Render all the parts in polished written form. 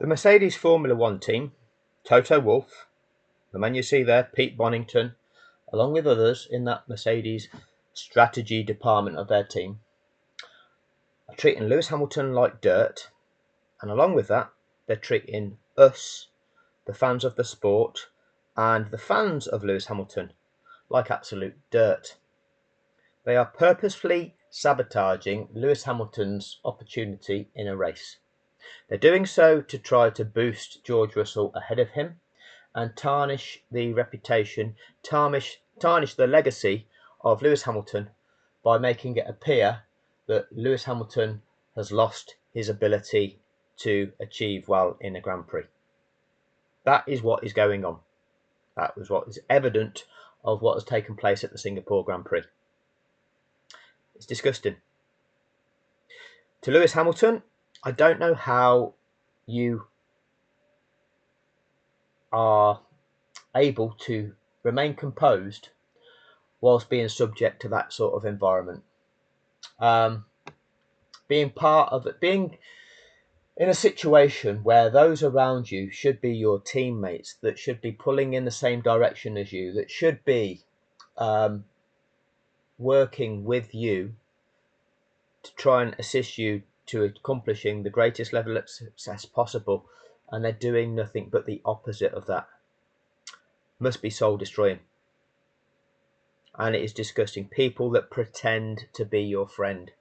The Mercedes Formula One team, Toto Wolff, the man you see there, Pete Bonington, along with others in that Mercedes strategy department of their team, are treating Lewis Hamilton like dirt, and along with that, they're treating us, the fans of the sport, and the fans of Lewis Hamilton like absolute dirt. They are purposefully sabotaging Lewis Hamilton's opportunity in a race. They're doing so to try to boost George Russell ahead of him and tarnish the reputation, tarnish the legacy of Lewis Hamilton by making it appear that Lewis Hamilton has lost his ability to achieve well in a Grand Prix. That is what is going on. That was what is evident of what has taken place at the Singapore Grand Prix. It's disgusting. To Lewis Hamilton, I don't know how you are able to remain composed whilst being subject to that sort of environment. Being part of it, being in a situation where those around you should be your teammates, that should be pulling in the same direction as you, that should be working with you to try and assist you to accomplishing the greatest level of success possible, and they're doing nothing but the opposite of that, must be soul destroying. And it is disgusting. People that pretend to be your friend.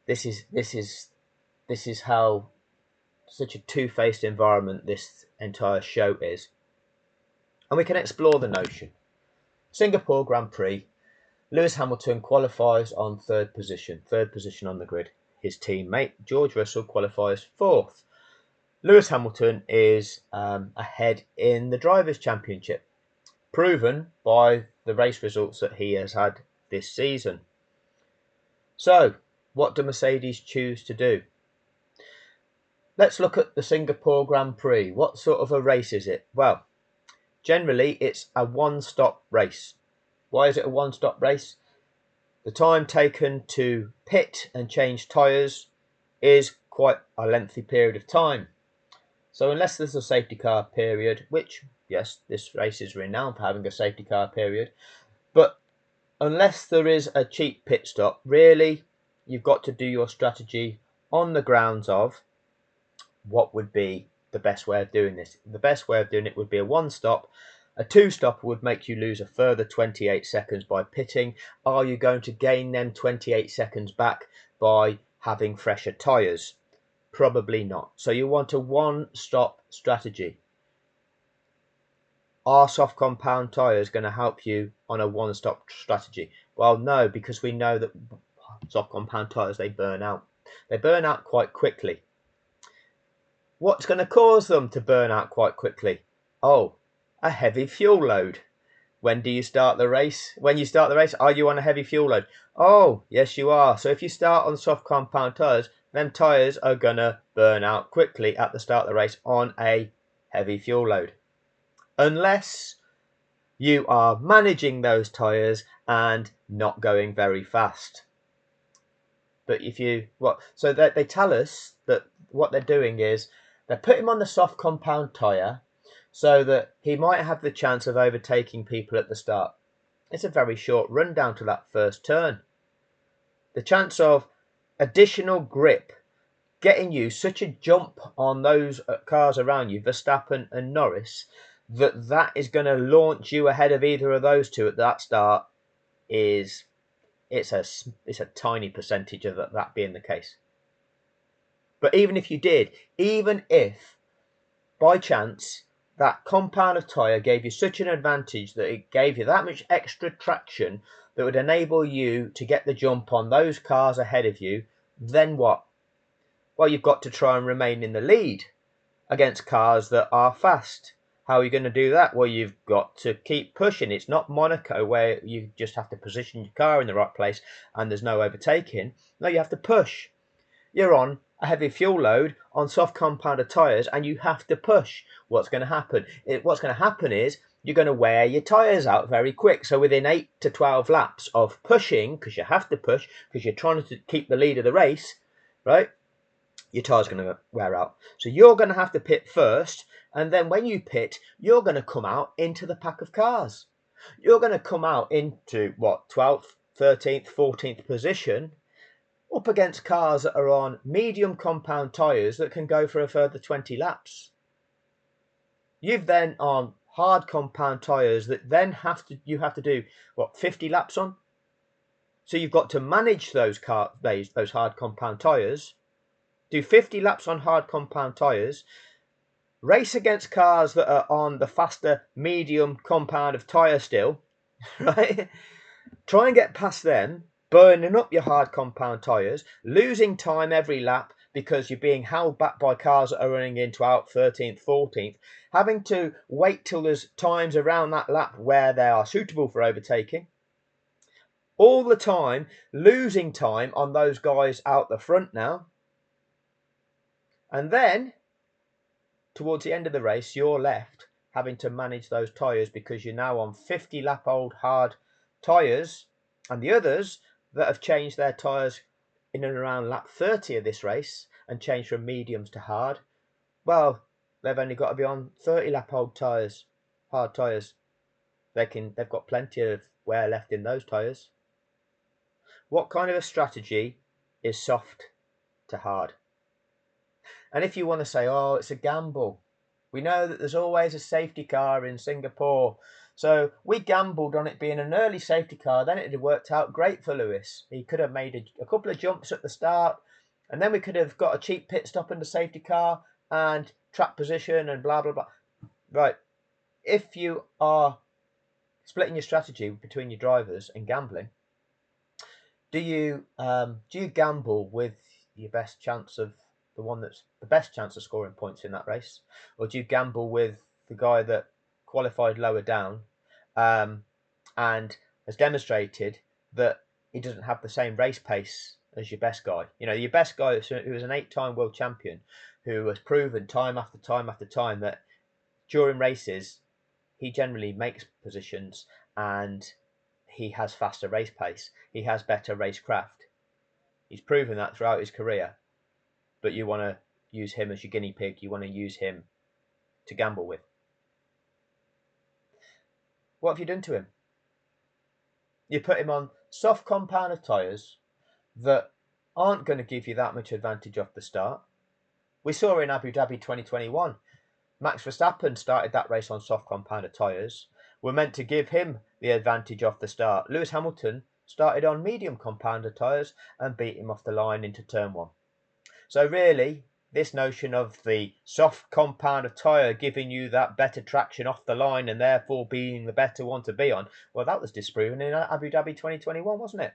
This is how such a two-faced environment this entire show is. And we can explore the notion. Singapore Grand Prix, Lewis Hamilton qualifies on third position on the grid. His teammate George Russell qualifies fourth. Lewis Hamilton is ahead in the Drivers' Championship, proven by the race results that he has had this season. So, what do Mercedes choose to do? Let's look at the Singapore Grand Prix. What sort of a race is it? Well, generally it's a one-stop race. Why is it a one-stop race? The time taken to pit and change tyres is quite a lengthy period of time. So unless there's a safety car period, which, yes, this race is renowned for having a safety car period, but unless there is a cheap pit stop, really, you've got to do your strategy on the grounds of what would be the best way of doing this. The best way of doing it would be a one-stop. A two-stop would make you lose a further 28 seconds by pitting. Are you going to gain them 28 seconds back by having fresher tyres? Probably not. So you want a one-stop strategy. Are soft compound tyres going to help you on a one-stop strategy? Well, no, because we know that soft compound tyres, they burn out. They burn out quite quickly. What's going to cause them to burn out quite quickly? Oh, a heavy fuel load. When do you start the race? When you start the race, are you on a heavy fuel load? Oh, yes, you are. So if you start on soft compound tyres, then tyres are going to burn out quickly at the start of the race on a heavy fuel load. Unless you are managing those tyres and not going very fast. But if you, so they tell us that what they're doing is they put him on the soft compound tyre so that he might have the chance of overtaking people at the start. It's a very short run down to that first turn. The chance of additional grip getting you such a jump on those cars around you, Verstappen and Norris, that is going to launch you ahead of either of those two at that start it's a tiny percentage of that being the case. But even if you did, even if by chance that compound of tyre gave you such an advantage that it gave you that much extra traction that would enable you to get the jump on those cars ahead of you, then what? Well, you've got to try and remain in the lead against cars that are fast. How are you going to do that? Well, you've got to keep pushing. It's not Monaco where you just have to position your car in the right place and there's no overtaking. No, you have to push. You're on a heavy fuel load on soft compounded tyres and you have to push. What's going to happen? What's going to happen is you're going to wear your tyres out very quick. So within 8 to 12 laps of pushing, because you have to push, because you're trying to keep the lead of the race, right? your tyre's going to wear out. So you're going to have to pit first, and then when you pit, you're going to come out into the pack of cars. You're going to come out into, what, 12th, 13th, 14th position, up against cars that are on medium compound tyres that can go for a further 20 laps. You've then on hard compound tyres that then you have to do, what, 50 laps on? So you've got to manage those hard compound tyres, do 50 laps on hard compound tyres, race against cars that are on the faster medium compound of tyre still, right? Try and get past them, burning up your hard compound tyres, losing time every lap because you're being held back by cars that are running into out 13th, 14th, having to wait till there's times around that lap where they are suitable for overtaking. All the time, losing time on those guys out the front now. And then, towards the end of the race, you're left having to manage those tyres because you're now on 50 lap old hard tyres, and the others that have changed their tyres in and around lap 30 of this race and changed from mediums to hard, well, they've only got to be on 30 lap old tyres, hard tyres. They've got plenty of wear left in those tyres. What kind of a strategy is soft to hard? And if you want to say, oh, it's a gamble, we know that there's always a safety car in Singapore. So we gambled on it being an early safety car. Then it had worked out great for Lewis. He could have made a couple of jumps at the start, and then we could have got a cheap pit stop in the safety car and track position and blah, blah, blah. Right. If you are splitting your strategy between your drivers and gambling, do you gamble with your best chance of the one that's the best chance of scoring points in that race, or do you gamble with the guy that qualified lower down and has demonstrated that he doesn't have the same race pace as your best guy? You know, your best guy who was an 8-time world champion, who has proven time after time after time that during races he generally makes positions and he has faster race pace. He has better racecraft. He's proven that throughout his career. But you want to use him as your guinea pig. You want to use him to gamble with. What have you done to him? You put him on soft compound of tyres that aren't going to give you that much advantage off the start. We saw in Abu Dhabi 2021, Max Verstappen started that race on soft compound of tyres. We're meant to give him the advantage off the start. Lewis Hamilton started on medium compound tyres and beat him off the line into turn 1. So really, this notion of the soft compound of tyre giving you that better traction off the line and therefore being the better one to be on, well, that was disproven in Abu Dhabi 2021, wasn't it?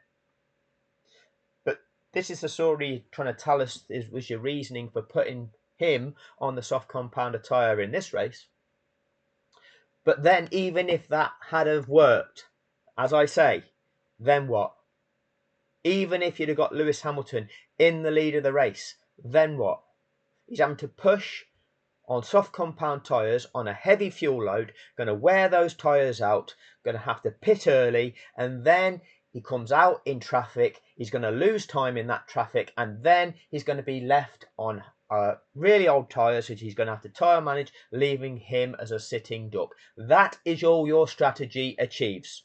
But this is the story trying to tell us was your reasoning for putting him on the soft compound of tyre in this race. But then, even if that had have worked, as I say, then what? Even if you'd have got Lewis Hamilton in the lead of the race, then what? He's having to push on soft compound tyres on a heavy fuel load, going to wear those tyres out, going to have to pit early, and then he comes out in traffic, he's going to lose time in that traffic, and then he's going to be left on really old tyres, which he's going to have to tyre manage, leaving him as a sitting duck. That is all your strategy achieves.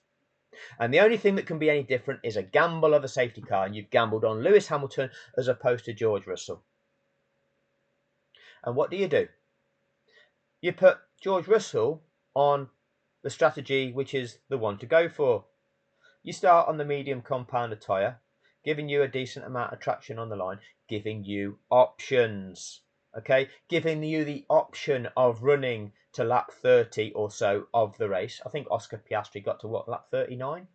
And the only thing that can be any different is a gamble of a safety car, and you've gambled on Lewis Hamilton as opposed to George Russell. And what do? You put George Russell on the strategy which is the one to go for. You start on the medium compound tyre, giving you a decent amount of traction on the line, giving you options, okay? Giving you the option of running to lap 30 or so of the race. I think Oscar Piastri got to what, lap 39?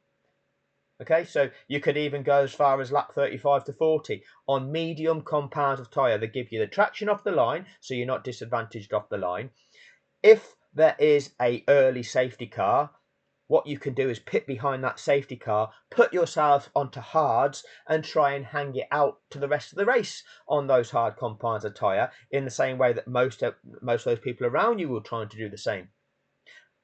Okay, so you could even go as far as lap 35 to 40 on medium compound of tyre that give you the traction off the line, so you're not disadvantaged off the line. If there is a early safety car, what you can do is pit behind that safety car, put yourself onto hards and try and hang it out to the rest of the race on those hard compounds of tyre in the same way that most of those people around you will try to do the same.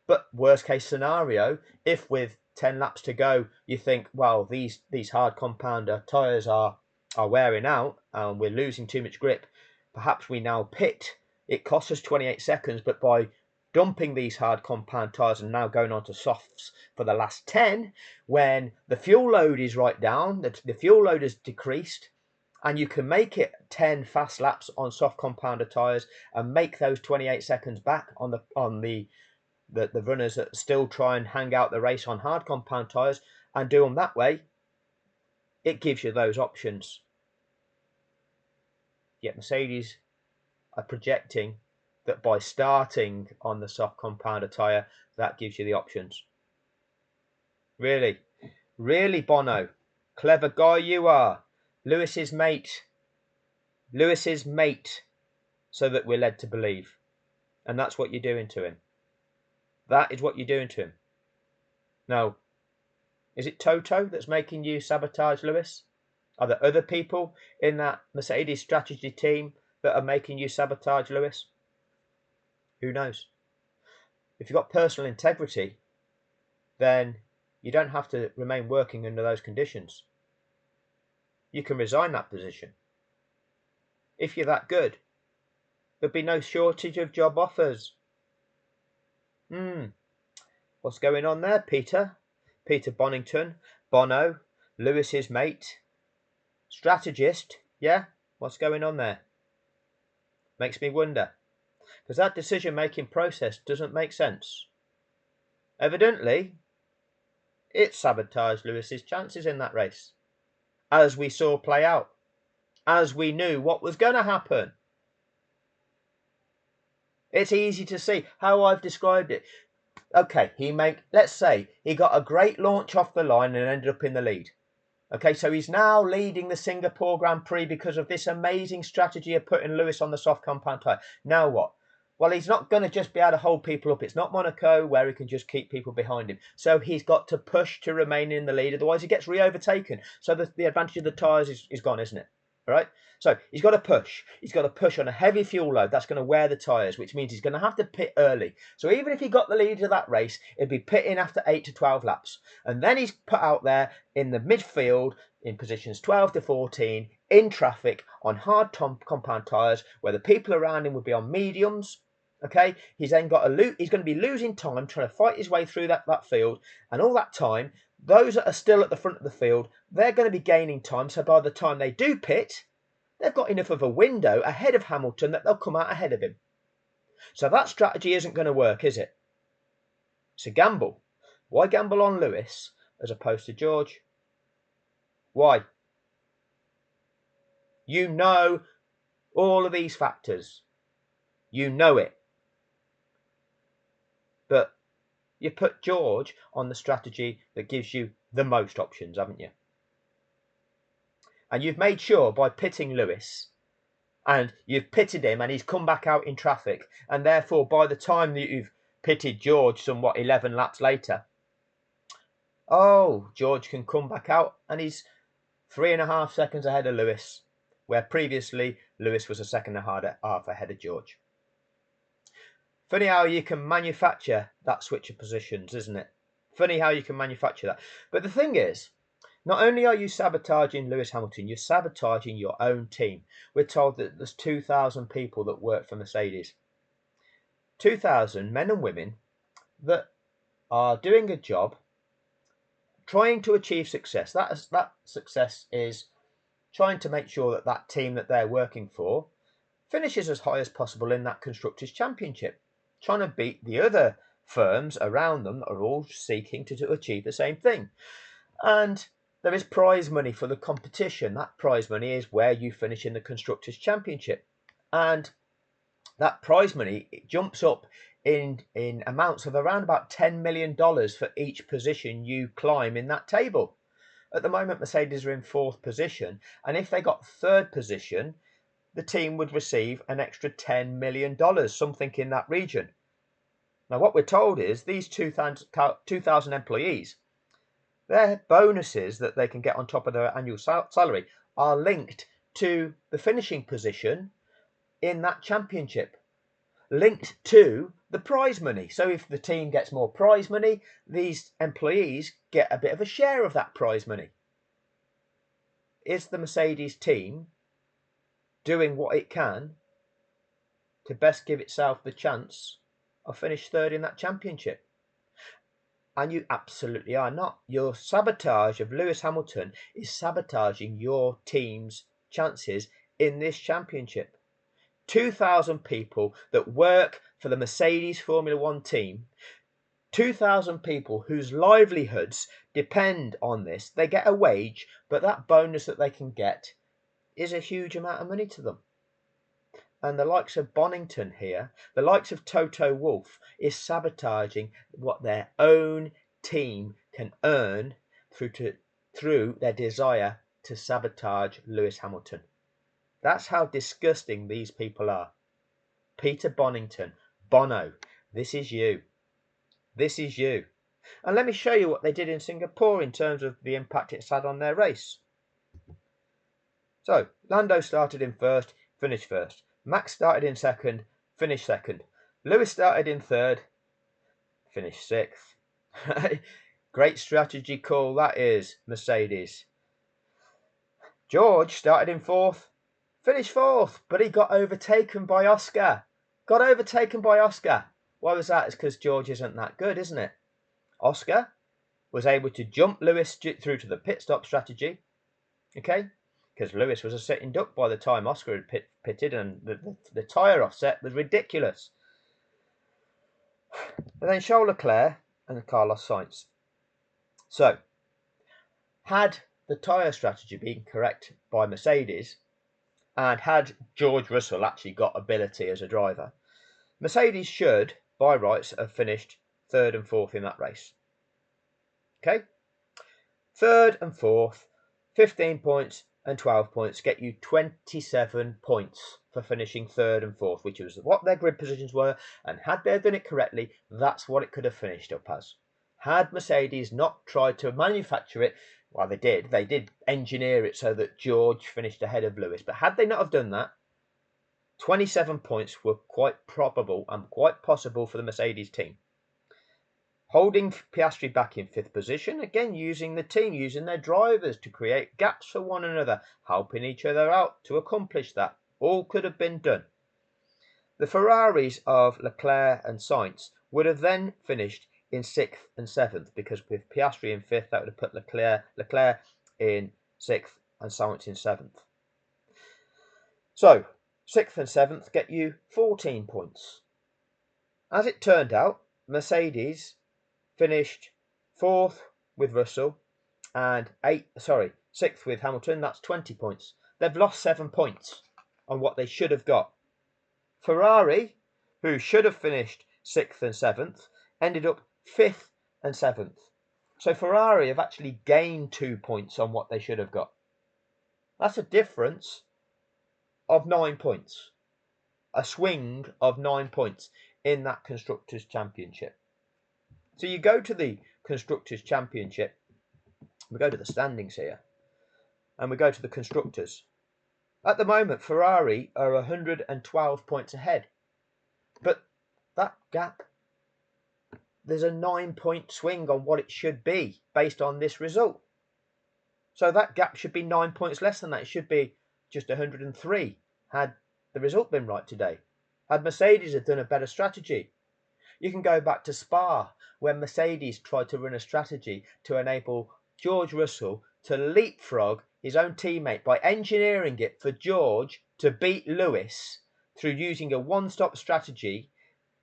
But worst case scenario, if with 10 laps to go, you think, well, these hard compounder tyres are wearing out and we're losing too much grip, perhaps we now pit. It costs us 28 seconds, but by dumping these hard compound tyres and now going on to softs for the last 10, when the fuel load is right down, the fuel load is decreased, and you can make it 10 fast laps on soft compounder tyres and make those 28 seconds back on the runners that still try and hang out the race on hard compound tyres and do them that way. It gives you those options. Yet Mercedes are projecting that by starting on the soft compounder tyre, that gives you the options. Really, really, Bono, clever guy you are. Lewis's mate, so that we're led to believe. And that's what you're doing to him. That is what you're doing to him. Now, is it Toto that's making you sabotage Lewis? Are there other people in that Mercedes strategy team that are making you sabotage Lewis? Who knows? If you've got personal integrity, then you don't have to remain working under those conditions. You can resign that position. If you're that good, there'll be no shortage of job offers. What's going on there, Peter? Peter Bonington, Bono, Lewis's mate, strategist, yeah? What's going on there? Makes me wonder. Because that decision-making process doesn't make sense. Evidently, it sabotaged Lewis's chances in that race, as we saw play out, as we knew what was going to happen. It's easy to see how I've described it. Okay, let's say he got a great launch off the line and ended up in the lead. Okay, so he's now leading the Singapore Grand Prix because of this amazing strategy of putting Lewis on the soft compound tyre. Now what? Well, he's not going to just be able to hold people up. It's not Monaco where he can just keep people behind him. So he's got to push to remain in the lead. Otherwise, he gets re-overtaken. So the advantage of the tyres is gone, isn't it? All right. So he's got to push. He's got to push on a heavy fuel load. That's going to wear the tyres, which means he's going to have to pit early. So even if he got the lead of that race, it'd be pitting after 8 to 12 laps. And then he's put out there in the midfield in positions 12 to 14 in traffic on hard compound tyres where the people around him would be on mediums. Okay, he's then got he's going to be losing time trying to fight his way through that field, and all that time, those that are still at the front of the field, they're going to be gaining time. So by the time they do pit, they've got enough of a window ahead of Hamilton that they'll come out ahead of him. So that strategy isn't going to work, is it? It's a gamble. Why gamble on Lewis as opposed to George? Why? You know all of these factors. You know it. But you put George on the strategy that gives you the most options, haven't you? And you've made sure by pitting Lewis, and you've pitted him and he's come back out in traffic, and therefore by the time that you've pitted George somewhat 11 laps later, George can come back out and he's 3.5 seconds ahead of Lewis, where previously Lewis was a second and a half ahead of George. Funny how you can manufacture that switch of positions, isn't it? Funny how you can manufacture that. But the thing is, not only are you sabotaging Lewis Hamilton, you're sabotaging your own team. We're told that there's 2,000 people that work for Mercedes. 2,000 men and women that are doing a job, trying to achieve success. That success is trying to make sure that that team that they're working for finishes as high as possible in that Constructors' Championship, trying to beat the other firms around them that are all seeking to achieve the same thing. And there is prize money for the competition. That prize money is where you finish in the Constructors' Championship. And that prize money, it jumps up in amounts of around about $10 million for each position you climb in that table. At the moment, Mercedes are in 4th position. And if they got 3rd position, the team would receive an extra $10 million, something in that region. Now, what we're told is these 2,000 employees, their bonuses that they can get on top of their annual salary are linked to the finishing position in that championship, linked to the prize money. So if the team gets more prize money, these employees get a bit of a share of that prize money. Is the Mercedes team doing what it can to best give itself the chance of finish third in that championship. And you absolutely are not. Your sabotage of Lewis Hamilton is sabotaging your team's chances in this championship. 2,000 people that work for the Mercedes Formula One team, 2,000 people whose livelihoods depend on this. They get a wage, but that bonus that they can get is a huge amount of money to them. And the likes of Bonington here, the likes of Toto Wolff, is sabotaging what their own team can earn through their desire to sabotage Lewis Hamilton. That's how disgusting these people are. Peter Bonington, Bono, this is you. This is you. And let me show you what they did in Singapore in terms of the impact it's had on their race. So, Lando started in first, finished first. Max started in second, finished second. Lewis started in third, finished sixth. Great strategy call that is, Mercedes. George started in fourth, finished fourth, but he got overtaken by Oscar. Why was that? It's because George isn't that good, isn't it? Oscar was able to jump Lewis through to the pit stop strategy, okay? Because Lewis was a sitting duck by the time Oscar had pitted, and the tyre offset was ridiculous. But then Charles Leclerc and Carlos Sainz. So, had the tyre strategy been correct by Mercedes, and had George Russell actually got ability as a driver, Mercedes should, by rights, have finished third and fourth in that race. Okay? Third and fourth, 15 points and 12 points get you 27 points for finishing third and fourth, which was what their grid positions were. And had they done it correctly, that's what it could have finished up as. Had Mercedes not tried to manufacture it, well, they did engineer it so that George finished ahead of Lewis. But had they not have done that, 27 points were quite probable and quite possible for the Mercedes team. Holding Piastri back in fifth position, again using the team, using their drivers to create gaps for one another, helping each other out to accomplish that. All could have been done. The Ferraris of Leclerc and Sainz would have then finished in sixth and seventh, because with Piastri in fifth, that would have put Leclerc in sixth and Sainz in seventh. So, sixth and seventh get you 14 points. As it turned out, Mercedes finished fourth with Russell and sixth with Hamilton. That's 20 points. They've lost 7 points on what they should have got. Ferrari, who should have finished sixth and seventh, ended up fifth and seventh. So Ferrari have actually gained 2 points on what they should have got. That's a difference of 9 points. A swing of 9 points in that Constructors' Championship. So you go to the Constructors' Championship, we go to the standings here, and we go to the Constructors. At the moment, Ferrari are 112 points ahead. But that gap, there's a 9-point swing on what it should be based on this result. So that gap should be 9 points less than that. It should be just 103 had the result been right today. Had Mercedes have done a better strategy. You can go back to Spa, when Mercedes tried to run a strategy to enable George Russell to leapfrog his own teammate by engineering it for George to beat Lewis through using a one-stop strategy.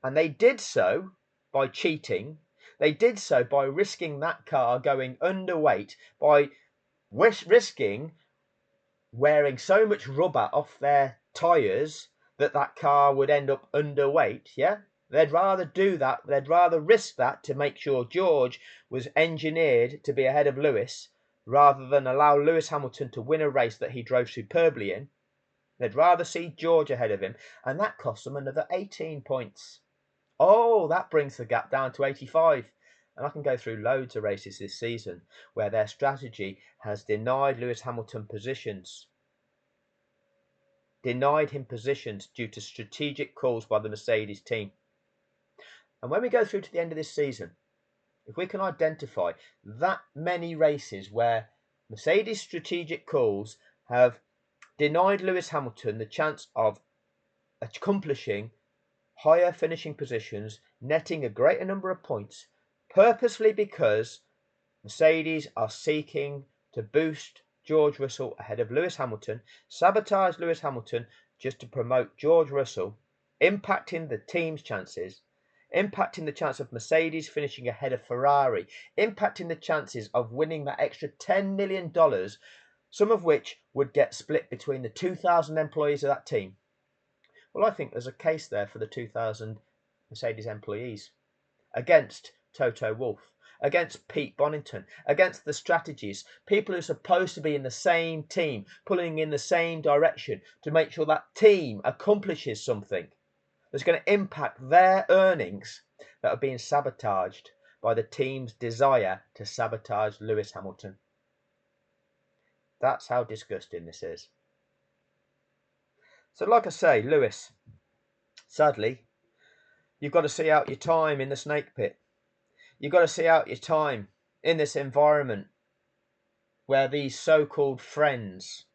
And they did so by cheating. They did so by risking that car going underweight, by risking wearing so much rubber off their tyres that car would end up underweight, yeah? They'd rather do that. They'd rather risk that to make sure George was engineered to be ahead of Lewis, rather than allow Lewis Hamilton to win a race that he drove superbly in. They'd rather see George ahead of him, and that costs them another 18 points. Oh, that brings the gap down to 85. And I can go through loads of races this season where their strategy has denied Lewis Hamilton positions. Denied him positions due to strategic calls by the Mercedes team. And when we go through to the end of this season, if we can identify that many races where Mercedes' strategic calls have denied Lewis Hamilton the chance of accomplishing higher finishing positions, netting a greater number of points, purposely because Mercedes are seeking to boost George Russell ahead of Lewis Hamilton, sabotage Lewis Hamilton just to promote George Russell, impacting the team's chances, impacting the chance of Mercedes finishing ahead of Ferrari, impacting the chances of winning that extra $10 million, some of which would get split between the 2,000 employees of that team. Well, I think there's a case there for the 2,000 Mercedes employees against Toto Wolff, against Pete Bonington, against the strategies, people who are supposed to be in the same team, pulling in the same direction to make sure that team accomplishes something that's going to impact their earnings that are being sabotaged by the team's desire to sabotage Lewis Hamilton. That's how disgusting this is. So like I say, Lewis, sadly, you've got to see out your time in the snake pit. You've got to see out your time in this environment where these so-called friends,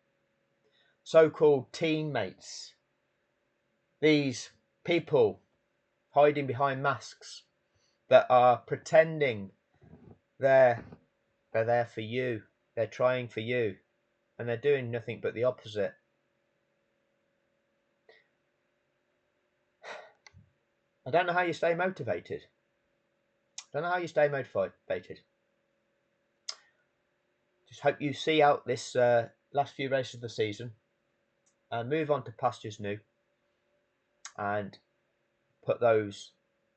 so-called teammates, these people hiding behind masks that are pretending they're there for you, they're trying for you, and they're doing nothing but the opposite. I don't know how you stay motivated. I don't know how you stay motivated. Just hope you see out this last few races of the season and move on to pastures new and put those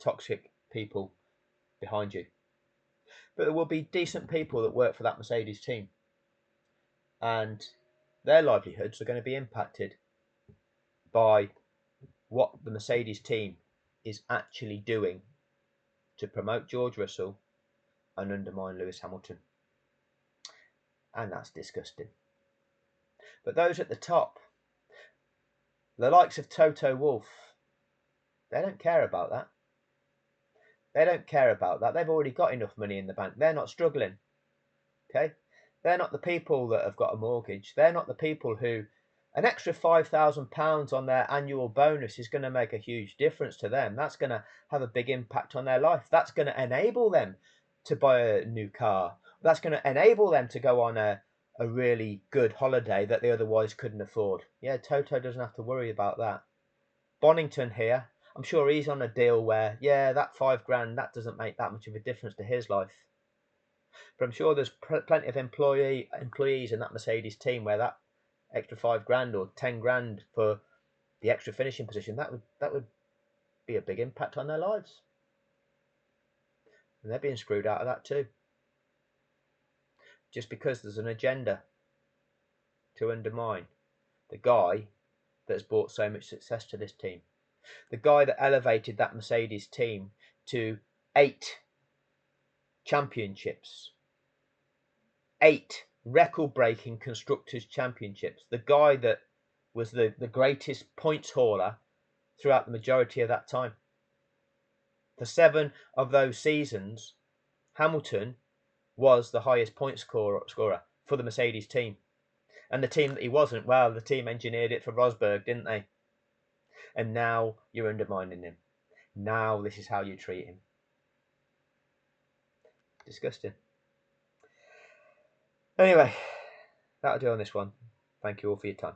toxic people behind you. But there will be decent people that work for that Mercedes team, and their livelihoods are going to be impacted by what the Mercedes team is actually doing to promote George Russell and undermine Lewis Hamilton. And that's disgusting. But those at the top, the likes of Toto Wolff, they don't care about that. They don't care about that. They've already got enough money in the bank. They're not struggling. Okay? They're not the people that have got a mortgage. They're not the people who an extra £5,000 on their annual bonus is going to make a huge difference to them. That's going to have a big impact on their life. That's going to enable them to buy a new car. That's going to enable them to go on a really good holiday that they otherwise couldn't afford. Yeah, Toto doesn't have to worry about that. Bonington here, I'm sure he's on a deal where, yeah, that £5,000, that doesn't make that much of a difference to his life. But I'm sure there's plenty of employees in that Mercedes team where that extra £5,000 or £10,000 for the extra finishing position, that would be a big impact on their lives. And they're being screwed out of that too. Just because there's an agenda to undermine the guy that's brought so much success to this team. The guy that elevated that Mercedes team to 8 championships, 8 record-breaking Constructors' Championships. The guy that was the greatest points hauler throughout the majority of that time. For 7 of those seasons, Hamilton was the highest point scorer for the Mercedes team. And the team that he wasn't, well, the team engineered it for Rosberg, didn't they? And now you're undermining him. Now this is how you treat him. Disgusting. Anyway, that'll do on this one. Thank you all for your time.